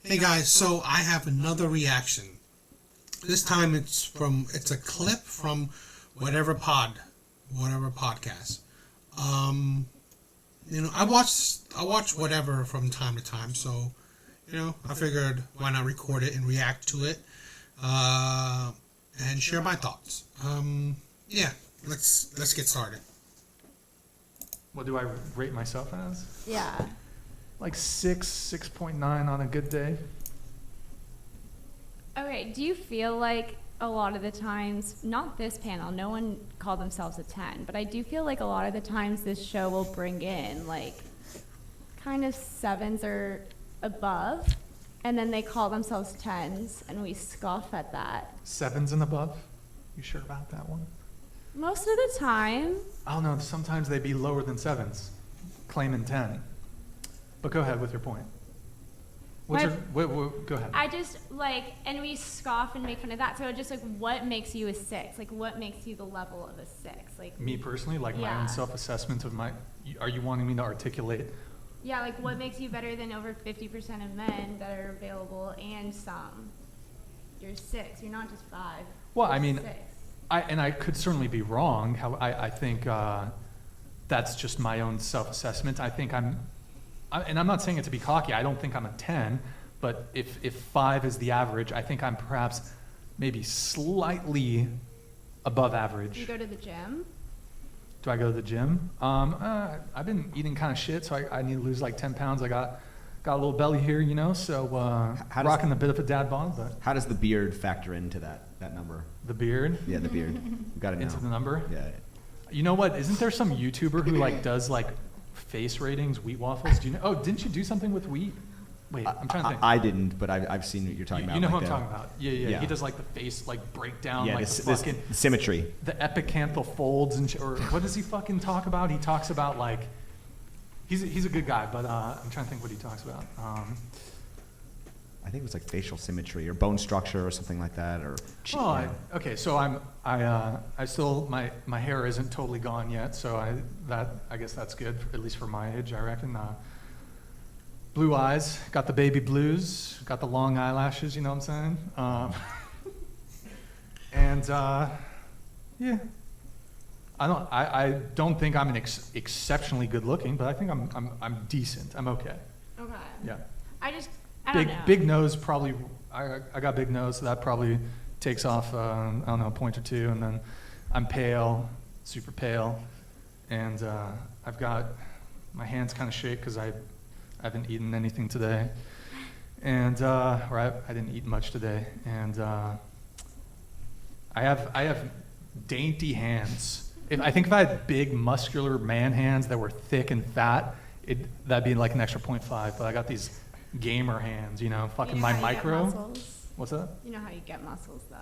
Hey guys, so I have another reaction. This time it's a clip from whatever podcast. Um, I watch whatever from time to time, so I figured why not record it and react to it, and share my thoughts. Yeah, let's get started. What do I rate myself as? Yeah. Like 6.9 on a good day. Okay, do you feel like a lot of the times, not this panel, no one called themselves a 10, but I do feel like a lot of the times this show will bring in like kind of 7s or above, and then they call themselves 10s, and we scoff at that. 7s and above? You sure about that one? Most of the time. I don't know, sometimes they be lower than 7s, claiming 10. But go ahead with your point. Go ahead. I just and we scoff and make fun of that. So just what makes you a 6? Like, what makes you the level of a 6? Like me personally, my yeah. own self-assessment of are you wanting me to articulate? Yeah, like what makes you better than over 50% of men that are available and some? You're 6. You're not just 5. Well, You're I mean, 6. I could certainly be wrong. I think that's just my own self-assessment. I think and I'm not saying it to be cocky. I don't think I'm a 10, but if 5 is the average, I think I'm perhaps maybe slightly above average. Do you go to the gym? Do I go to the gym? I've been eating kind of shit, so I need to lose like 10 pounds. I got a little belly here, so rocking a bit of a dad bod. But how does the beard factor into that number? The beard? Yeah, the beard. You got to know. Into the number? Yeah. You know what? Isn't there some YouTuber who does face ratings, wheat waffles? Do you know? Oh, didn't you do something with wheat? Wait, I'm trying to think. I didn't, but I've seen what you're talking about. You know who I'm talking about? Yeah. He does the face breakdown, the fucking symmetry, the epicanthal folds, or what does he fucking talk about? He talks about he's a good guy, but I'm trying to think what he talks about. I think it was facial symmetry or bone structure or something like that, or. Okay. So I still my hair isn't totally gone yet, so I guess that's good, at least for my age, I reckon. Blue eyes, got the baby blues, got the long eyelashes. You know what I'm saying? And yeah, I don't think I'm exceptionally good looking, but I think I'm decent. I'm okay. Okay. Yeah. I don't know. Big nose, probably. I got big nose, so that probably takes off, I don't know, a point or two. And then I'm pale, super pale. And I've got, my hands kind of shake because I haven't eaten anything today. And, I didn't eat much today. And I have dainty hands. I think if I had big, muscular man hands that were thick and fat, that'd be an extra 0.5. But I got these gamer hands, fucking my micro. What's that? You know how you get muscles though?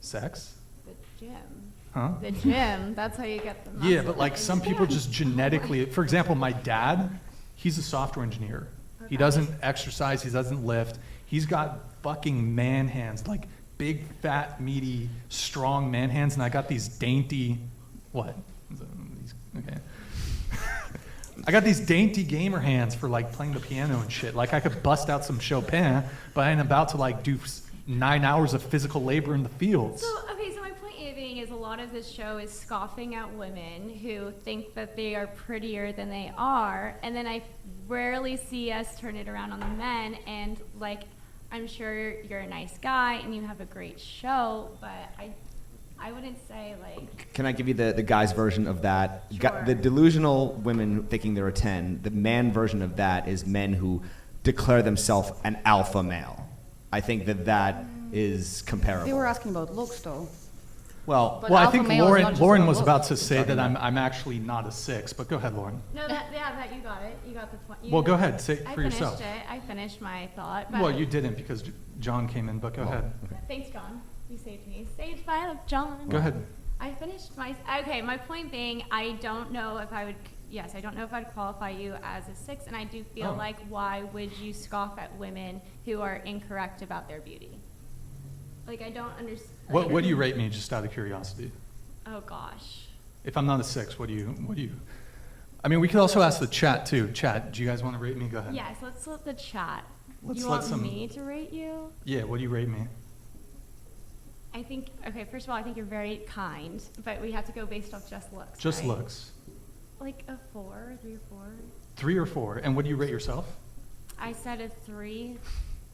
Sex? The gym. Huh? The gym, that's how you get the muscles. Yeah, but some people just genetically, for example, my dad, he's a software engineer. Okay. He doesn't exercise, he doesn't lift. He's got fucking man hands, big, fat, meaty, strong man hands, and I got these dainty, what? Okay. I got these dainty gamer hands for playing the piano and shit. I could bust out some Chopin, but I ain't about to do 9 hours of physical labor in the fields. So my point being is a lot of this show is scoffing at women who think that they are prettier than they are, and then I rarely see us turn it around on the men, and I'm sure you're a nice guy and you have a great show, but I wouldn't say Can I give you the guy's version of that? Sure. The delusional women thinking they're a 10. The man version of that is men who declare themselves an alpha male. I think that is comparable. They were asking about looks, though. Well, But I alpha think male is not just Lauren about was looks. about to say that I'm actually not a 6, but go ahead, Lauren. no, that you got it. You got the point. Well, go ahead, say it I for yourself. finished it. I finished my thought. But Well, you didn't because John came in, but go ahead. Thanks, John. You saved me. Saved by John. Go ahead. I finished my. Okay, my point being, I don't know if I would. Yes, I don't know if I'd qualify you as a 6, and I do feel why would you scoff at women who are incorrect about their beauty? I don't understand. What do you rate me, just out of curiosity? Oh gosh. If I'm not a 6, what do you? I mean, we could also ask the chat too. Chat, do you guys want to rate me? Go ahead. Yes, let's let the chat. Let's you let want some- me to rate you? Yeah, what do you rate me? I think, okay, first of all, I think you're very kind, but we have to go based off just looks. Just right? looks. Like a 4, 3 or 4. 3 or 4. And what do you rate yourself? I said a 3.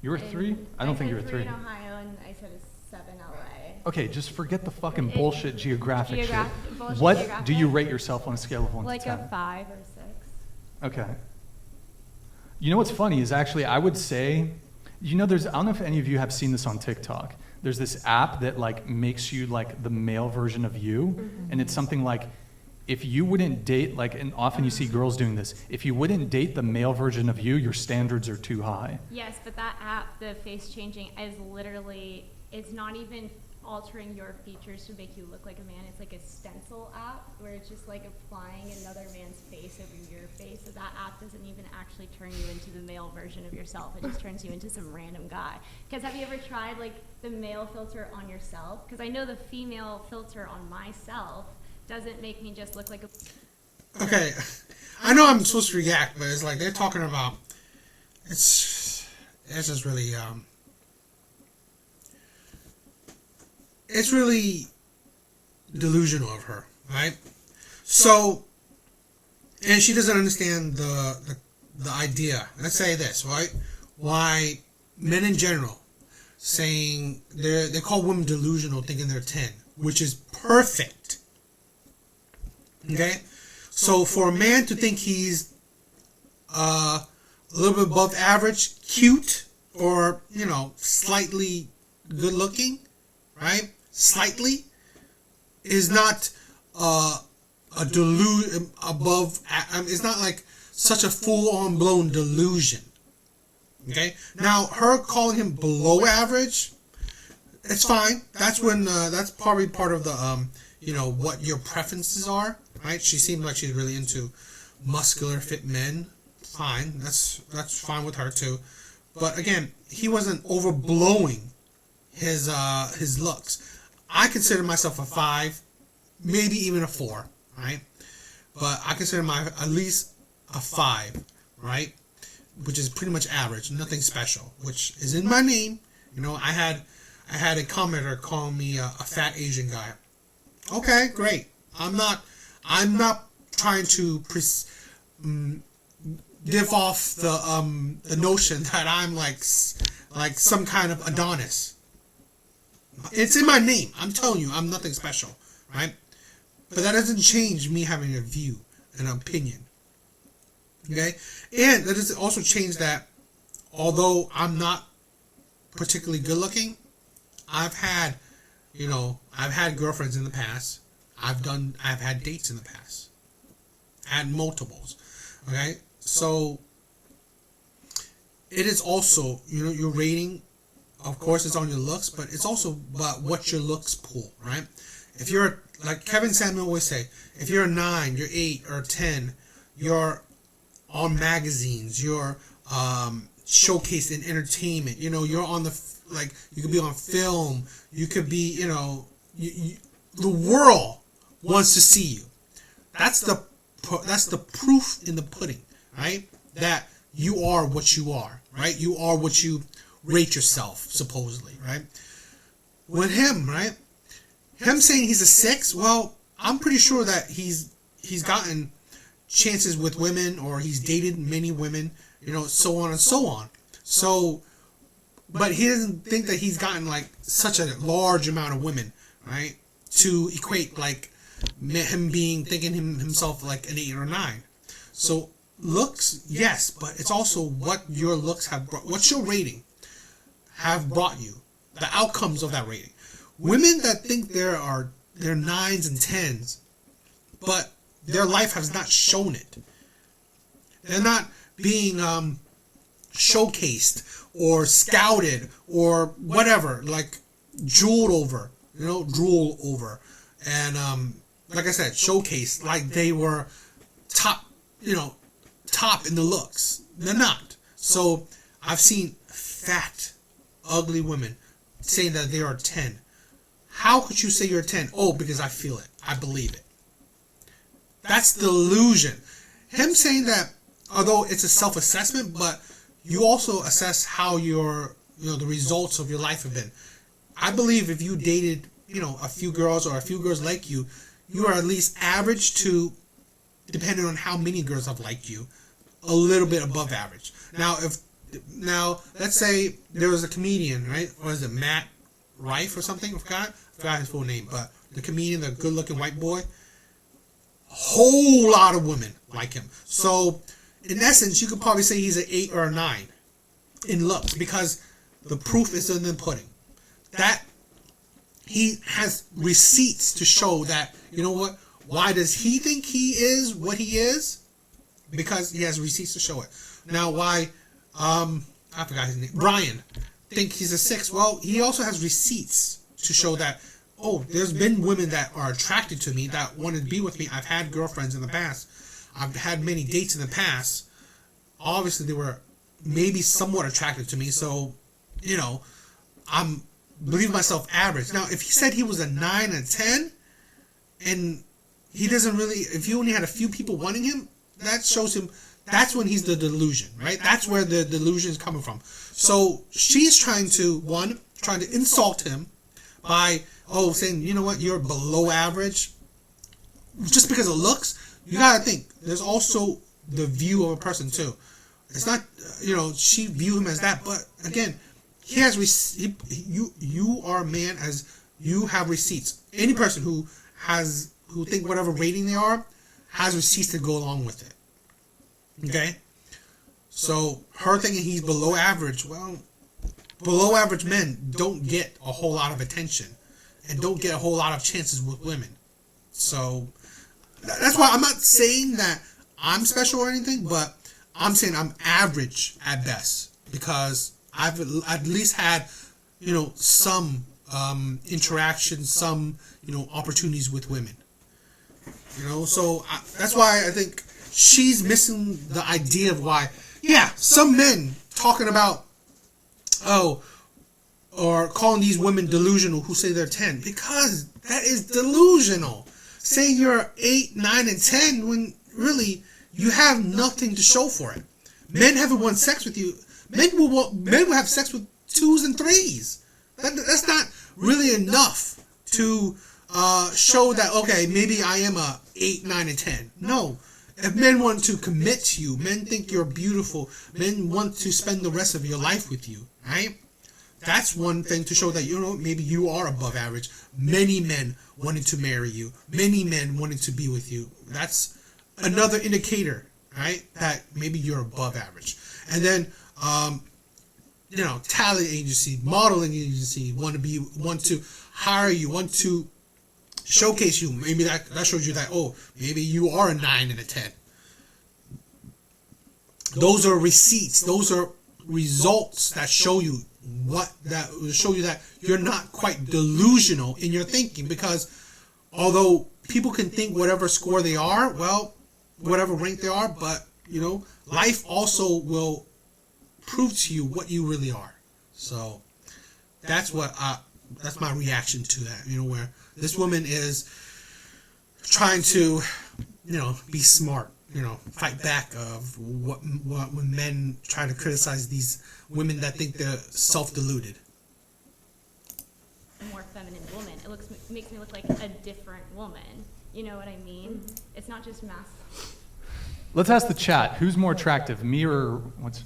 You were 3? I don't think you were 3. in Ohio, and I said a 7 LA. Okay, just forget the fucking It- bullshit geographic shit. bullshit What do geographic? you rate yourself on a scale of 1 Like to 10? a 5 or 6. Okay. You know what's funny is actually I would say, there's, I don't know if any of you have seen this on TikTok. There's this app that like makes you like the male version of you, and it's something like, if you wouldn't date, like, and often you see girls doing this, if you wouldn't date the male version of you, your standards are too high. Yes, but that app, the face changing, is literally, it's not even altering your features to make you look like a man. It's like a stencil app where it's just like applying another man's face over your face. So that app doesn't even actually turn you into the male version of yourself. It just turns you into some random guy. Because have you ever tried like the male filter on yourself? Because I know the female filter on myself doesn't make me just look like a... Okay, I know I'm supposed to react, but it's like they're talking about. It's just really it's really delusional of her, right? So, and she doesn't understand the idea. Let's say this, right? Why men in general saying they call women delusional, thinking they're 10, which is perfect. Okay, so for a man to think he's a little bit above average, cute, or slightly good looking, right? Slightly is not a above. It's not like such a full-on blown delusion. Okay, now her calling him below average, it's fine. That's when that's probably part of the what your preferences are. Right? She seemed like she's really into muscular, fit men. Fine, that's fine with her too. But again, he wasn't overblowing his looks. I consider myself a 5, maybe even a 4, right? But I consider at least a 5, right? Which is pretty much average, nothing special. Which is in my name. I had a commenter call me a fat Asian guy. Okay, great. I'm not trying to give off the notion that I'm like some kind of Adonis. It's in my name. I'm telling you, I'm nothing special, right? But that doesn't change me having a view, an opinion. Okay, and that doesn't also change that although I'm not particularly good looking, I've had girlfriends in the past. I've had dates in the past. Had multiples. Okay? So it is also, your rating, of course, it's on your looks, but it's also about what your looks pull, right? If you're, like Kevin Samuel always say, if you're a 9, you're 8 or 10, you're on magazines, you're showcased in entertainment, you're on you could be on film, you could be, the world wants to see you. That's the proof in the pudding, right? That you are what you are, right? You are what you rate yourself, supposedly, right? With him, right? Him saying he's a 6, well, I'm pretty sure that he's gotten chances with women, or he's dated many women, so on and so on. So, but he doesn't think that he's gotten like such a large amount of women, right? To equate like him thinking himself like an 8 or 9. So looks, yes, but it's also what your looks have brought, what's your rating have brought you, the outcomes of that rating. Women that think they're 9s and 10s, but their life has not shown it. They're not being showcased or scouted or whatever, like drool over, and like I said, showcased like they were top in the looks. They're not. So I've seen fat, ugly women saying that they are 10. How could you say you're 10? Oh, because I feel it. I believe it. That's the illusion. him saying that, although it's a self-assessment, but you also assess how the results of your life have been. I believe if you dated, a few girls or a few girls like you, you are at least average to, depending on how many girls have liked you, a little bit above average. Now, let's say there was a comedian, right? Or is it Matt Rife or something? I forgot his full name, but the comedian, the good-looking white boy, a whole lot of women like him. So, in essence, you could probably say he's an 8 or a 9 in looks, because the proof is in the pudding. That he has receipts to show that, you know what? Why does he think he is what he is? Because he has receipts to show it. Now, why, I forgot his name, Brian, think he's a 6. Well, he also has receipts to show that, there's been women that are attracted to me, that want to be with me. I've had girlfriends in the past. I've had many dates in the past. Obviously, they were maybe somewhat attracted to me. So, I'm believe myself average. Now, if he said he was a 9 and a 10, and he doesn't really, if he only had a few people wanting him, that shows him, that's when he's the delusion, right? That's where the delusion is coming from. So she's trying to insult him by, saying, you know what, you're below average. Just because of looks, you gotta think, there's also the view of a person too. It's not, she view him as that, but again, he has you are a man as you have receipts. Any person who think whatever rating they are has receipts to go along with it. Okay? So her thinking he's below average, well, below average men don't get a whole lot of attention and don't get a whole lot of chances with women. So that's why I'm not saying that I'm special or anything, but I'm saying I'm average at best, because I've at least had, some interaction, some, opportunities with women. So that's why I think she's missing the idea of why, some men talking about, or calling these women delusional who say they're 10, because that is delusional. Saying you're 8, 9, and 10 when really you have nothing to show for it. Men haven't won sex with you. Men will have sex with 2s and 3s. That's not really enough to show that, okay, maybe I am a 8, 9, and 10. No. If men want to commit to you, men think you're beautiful, men want to spend the rest of your life with you, right? That's one thing to show that, maybe you are above average. Many men wanted to marry you. Many men wanted to be with you. That's another indicator, right? That maybe you're above average. And then, talent agency, modeling agency want to hire you, want to showcase you. Maybe that shows you that, maybe you are a 9 and a 10. Those are receipts. Those are results that show you that you're not quite delusional in your thinking, because although people can think whatever score they are, well, whatever rank they are, but life also will prove to you what you really are. So that's my reaction to that, where this woman is trying to be smart, fight back of what when men try to criticize these women that think they're self-deluded. A more feminine woman. It makes me look like a different woman. You know what I mean? It's not just mass. Let's ask the chat. Who's more attractive, me or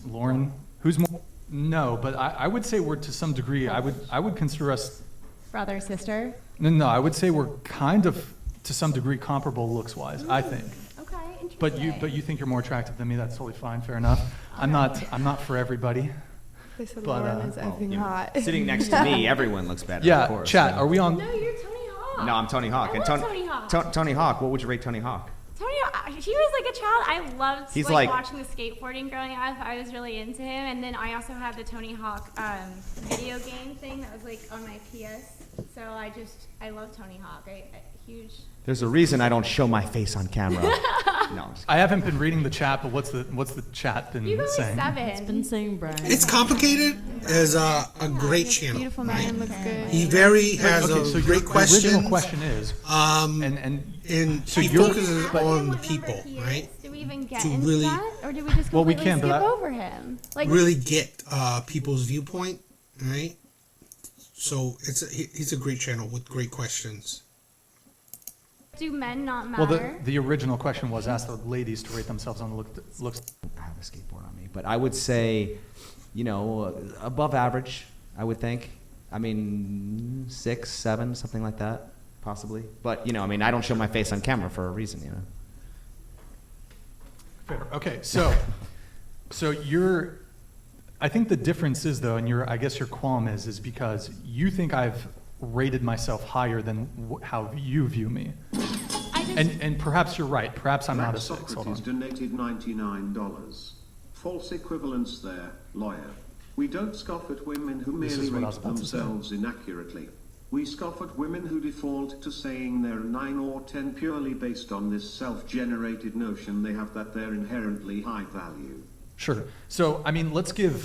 Lauren? Who's more? No, but I would say we're, to some degree, I would consider us Brother, sister. No, I would say we're kind of to some degree comparable looks-wise. I think. Okay, interesting. But you think you're more attractive than me? That's totally fine. Fair enough. I'm not for everybody. They said But, Lauren is effing hot. Sitting next to me, everyone looks better. Yeah, of course. chat. Are we on? No, you're Tony Hawk. No, I'm Tony Hawk. I love Tony Hawk. Tony Hawk. What would you rate Tony Hawk? Tony Hawk, he was like a child. I loved He's like like- watching the skateboarding growing up. I was really into him. And then I also had the Tony Hawk video game thing that was like on my PS. So I love Tony Hawk. Huge. There's a reason I don't show my face on camera. No. I'm just I haven't been reading the chat, but what's the chat been You go like saying? 7. Been saying Brian. It's Complicated is a great channel. Beautiful man, looks good. He has Okay, so a your great question. original question is, And and he so you're- focuses But- on What people, number he right? is? Do we even get to into really that, or do we just Well, we completely can, but skip I- over him? Like, really get people's viewpoint, right? So he's a great channel with great questions. do men not Well, matter? the original question was ask the ladies to rate themselves on the looks. I have a skateboard on me, but I would say, above average, I would think. I mean, 6, 7, something like that, possibly. But, I don't show my face on camera for a reason, Fair. Okay, so I think the difference is though, and I guess your qualm is because you think I've rated myself higher than how you view me, I just, and perhaps you're right. Perhaps I'm Black not a 6. Hold Socrates on. donated $99. False equivalence there, lawyer. We don't scoff at women who This merely is what I was rate about to say. themselves inaccurately. We scoff at women who default to saying they're 9 or 10 purely based on this self-generated notion they have that they're inherently high value. Sure. So let's give.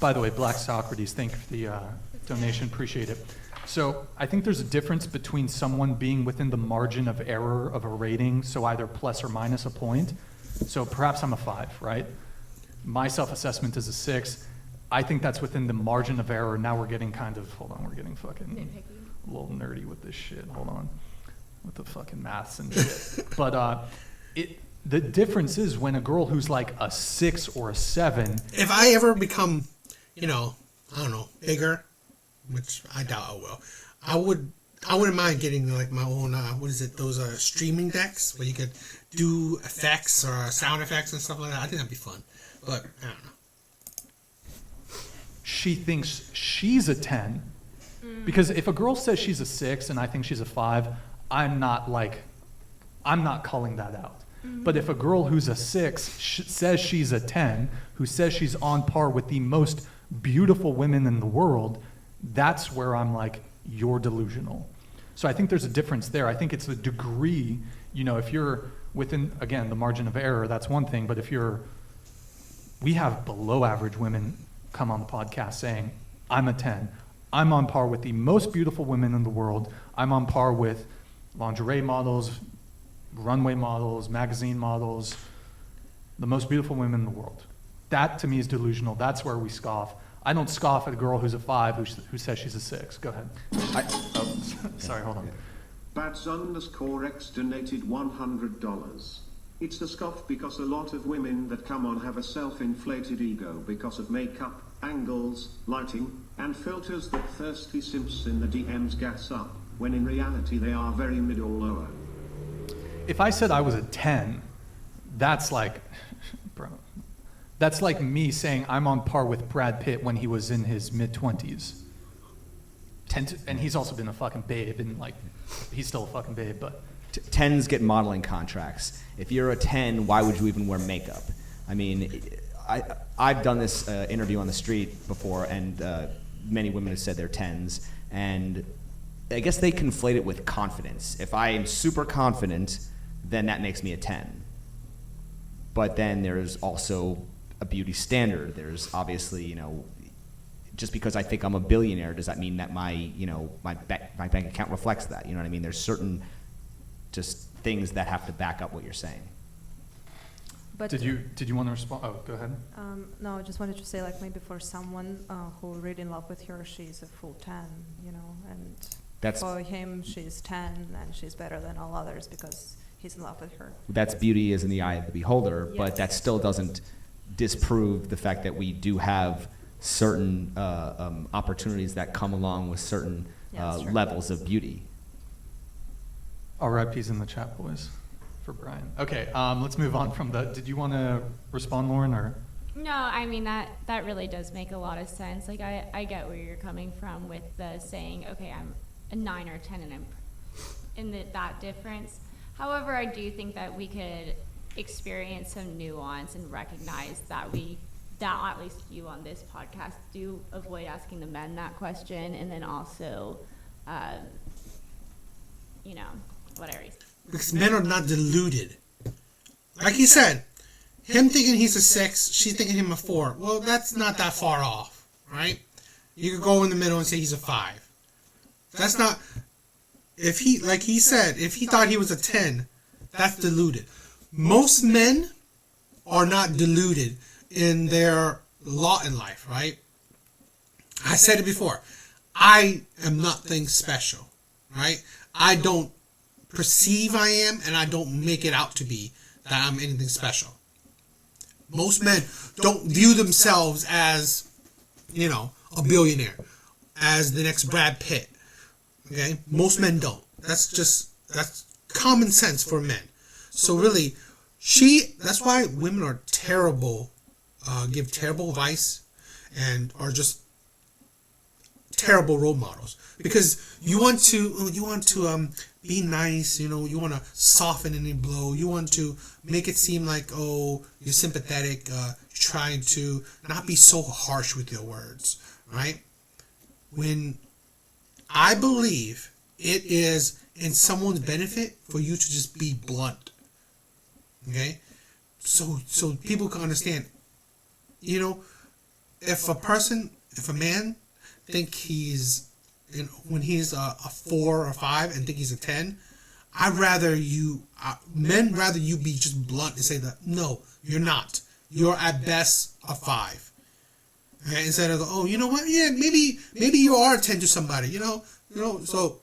By the way, Black Socrates, thank you for the donation. Appreciate it. So I think there's a difference between someone being within the margin of error of a rating, so either plus or minus a point. So perhaps I'm a 5, right? My self-assessment is a 6. I think that's within the margin of error. Now we're getting we're getting fucking a little nerdy with this shit. Hold on. With the fucking maths and shit. But the difference is when a girl who's like a 6 or a 7, If I ever become, I don't know, bigger, which I doubt I will, I wouldn't mind getting like my own, those streaming decks where you could do effects or sound effects and stuff like that. I think that'd be fun. But I don't know. she thinks she's a 10. Because if a girl says she's a 6 and I think she's a 5, I'm not calling that out. But if a girl who's a 6 says she's a 10, who says she's on par with the most beautiful women in the world, that's where I'm like, you're delusional. So I think there's a difference there. I think it's the degree, if you're within, again, the margin of error, that's one thing. But we have below average women come on the podcast saying, I'm a 10. I'm on par with the most beautiful women in the world. I'm on par with lingerie models, runway models, magazine models, the most beautiful women in the world. That to me is delusional. That's where we scoff. I don't scoff at a girl who's a 5 who says she's a 6. Go ahead. Sorry, hold on. Bats_X donated $100. It's a scoff because a lot of women that come on have a self-inflated ego because of makeup, angles, lighting, and filters that thirsty simps in the DMs gas up, when in reality they are very mid or lower. If I said I was a 10, that's like, bro, that's like me saying I'm on par with Brad Pitt when he was in his mid-20s. And he's also been a fucking babe, and he's still a fucking babe, but 10s get modeling contracts. If you're a 10, why would you even wear makeup? I mean, I've done this interview on the street before, and many women have said they're 10s, and I guess they conflate it with confidence. If I am super confident, then that makes me a 10. But then there's also a beauty standard. There's obviously, just because I think I'm a billionaire, does that mean that my bank account reflects that? You know what I mean? There's certain just things that have to back up what you're saying. But did you want to respond? Oh, go ahead. no, I just wanted to say, maybe for someone who really in love with her, she's a full 10, and for him, she's 10, and she's better than all others because he's in love with her. That's beauty is in the eye of the beholder, but Yes. that still doesn't disprove the fact that we do have certain opportunities that come along with certain Yeah, that's true. levels of beauty. RIP's in the chat, boys, for Brian. Okay, let's move on from the. Did you want to respond, Lauren, or? No, that really does make a lot of sense. Like, I get where you're coming from with the saying, okay, I'm a 9 or 10 and I'm in that difference. However, I do think that we could experience some nuance and recognize that at least you on this podcast do avoid asking the men that question, and then also, whatever. Because men are not deluded. Like he said, him thinking he's a 6, she's thinking him a 4. Well, that's not that far off, right? You could go in the middle and say he's a 5. That's not. If he, like he said, if he thought he was a 10, that's deluded. most men are not deluded in their lot in life, right? I said it before. I am nothing special, right? I don't perceive I am, and I don't make it out to be that I'm anything special. Most men don't view themselves as, a billionaire, as the next Brad Pitt. Okay? Most men don't. That's common sense for men. So really, that's why women are terrible, give terrible advice, and are just terrible role models. Because you want to be nice, you want to soften any blow, you want to make it seem like, oh, you're sympathetic, trying to not be so harsh with your words, right? When I believe it is in someone's benefit for you to just be blunt, okay? So people can understand, if a man think he's, when he's a 4 or 5 and think he's a 10, men rather you be just blunt and say that, no, you're not. You're at best a 5. Okay? Instead of, oh, you know what? Yeah, maybe you are a 10 to somebody, so,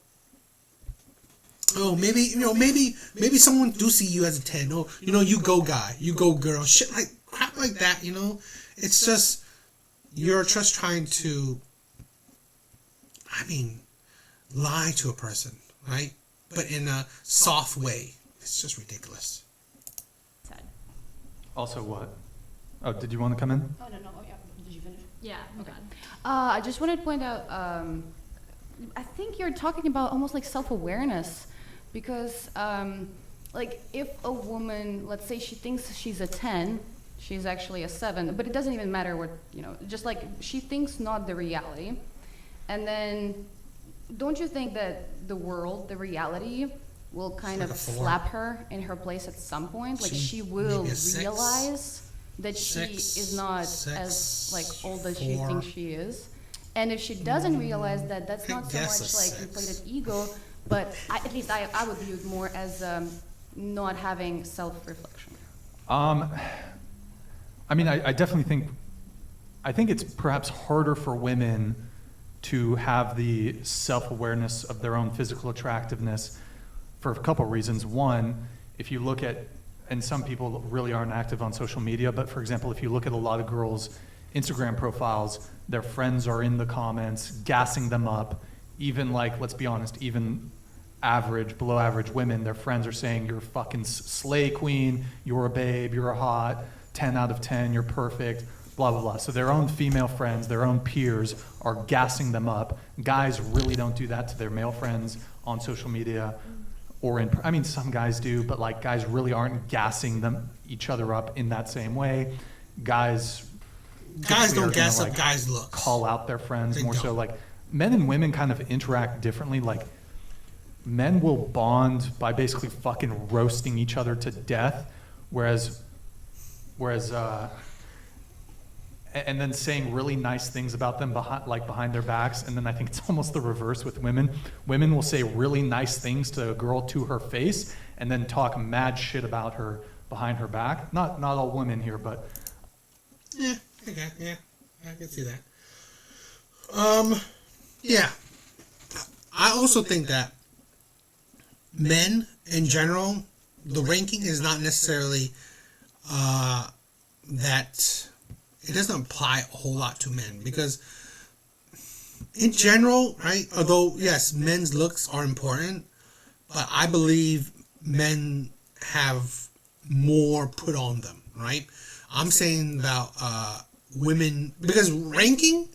oh, maybe someone do see you as a 10. Oh, you go guy, you go girl, shit like crap like that, It's just, you're just trying to, lie to a person, right? But in a soft way. It's just ridiculous. Sad. Also, what? Oh, did you want to come in? Oh, no. Oh, yeah. Did you finish? Yeah, I'm done. I just wanted to point out, I think you're talking about almost like self-awareness, because if a woman, let's say she thinks she's a 10, she's actually a 7, but it doesn't even matter what, just like she thinks not the reality. And then don't you think that the reality will kind like of a 4. slap her in her place at some point? Like she will maybe a 6. realize that she 6, is not 6, as like old as she 4. thinks she is. And if she doesn't realize that, that's not so guess much a like 6. inflated ego, but at least I would view it more as not having self-reflection. I definitely think it's perhaps harder for women to have the self-awareness of their own physical attractiveness for a couple reasons. One, if you look at, and some people really aren't active on social media, but for example, if you look at a lot of girls' Instagram profiles, their friends are in the comments, gassing them up. Even let's be honest, even below average women, their friends are saying, you're a fucking slay queen, you're a babe, you're a hot, 10 out of 10, you're perfect, blah, blah, blah. So their own female friends, their own peers are gassing them up. Guys really don't do that to their male friends on social media or some guys do, but guys really aren't gassing each other up in that same way. Guys Don't gas gonna, up guys' looks. Call out their friends They more so. don't. Men and women kind of interact differently. Men will bond by basically fucking roasting each other to death, whereas and then saying really nice things about them behind their backs. And then I think it's almost the reverse with women. Women will say really nice things to a girl to her face and then talk mad shit about her behind her back. Not all women here, but Yeah, okay, yeah, I can see that. Yeah. I also think that men in general, the ranking is not necessarily that it doesn't apply a whole lot to men, because in general, right, although yes, men's looks are important, but I believe men have more put on them, right? I'm saying about women, because ranking,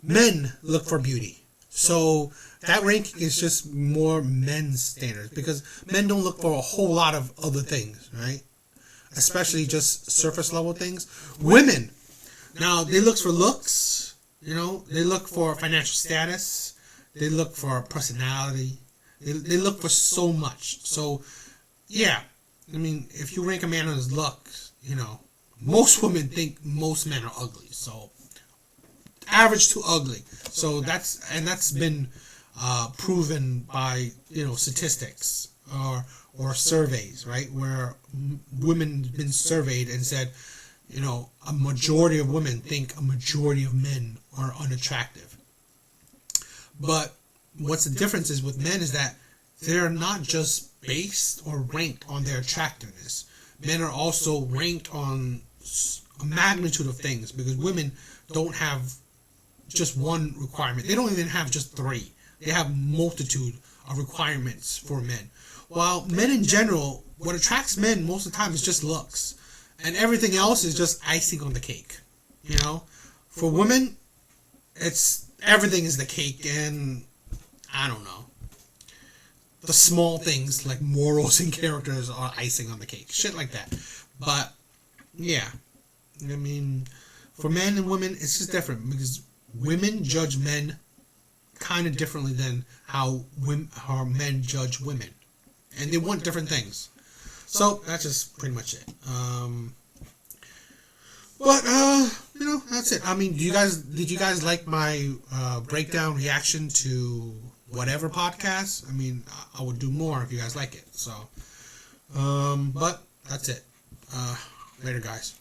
men look for beauty. So that ranking is just more men's standards, because men don't look for a whole lot of other things, right? Especially just surface level things. Women, now they look for looks, they look for financial status, they look for personality, they look for so much. So yeah, if you rank a man on his looks, most women think most men are ugly. So average to ugly. So that's been proven by statistics. or surveys, right, where women have been surveyed and said, you know, a majority of women think a majority of men are unattractive. But what's the difference is with men is that they're not just based or ranked on their attractiveness. Men are also ranked on a magnitude of things, because women don't have just one requirement. They don't even have just 3. They have multitude of requirements for men. While men in general, what attracts men most of the time is just looks. And everything else is just icing on the cake. You know? For women, it's everything is the cake, and I don't know. The small things like morals and characters are icing on the cake. Shit like that. But yeah. I mean, for men and women, it's just different, because women judge men kind of differently than how men judge women. And they want different things. So that's just pretty much it. But you know, that's it. I mean, did you guys like my breakdown reaction to whatever podcast? I mean, I would do more if you guys like it. So, but that's it. Later, guys.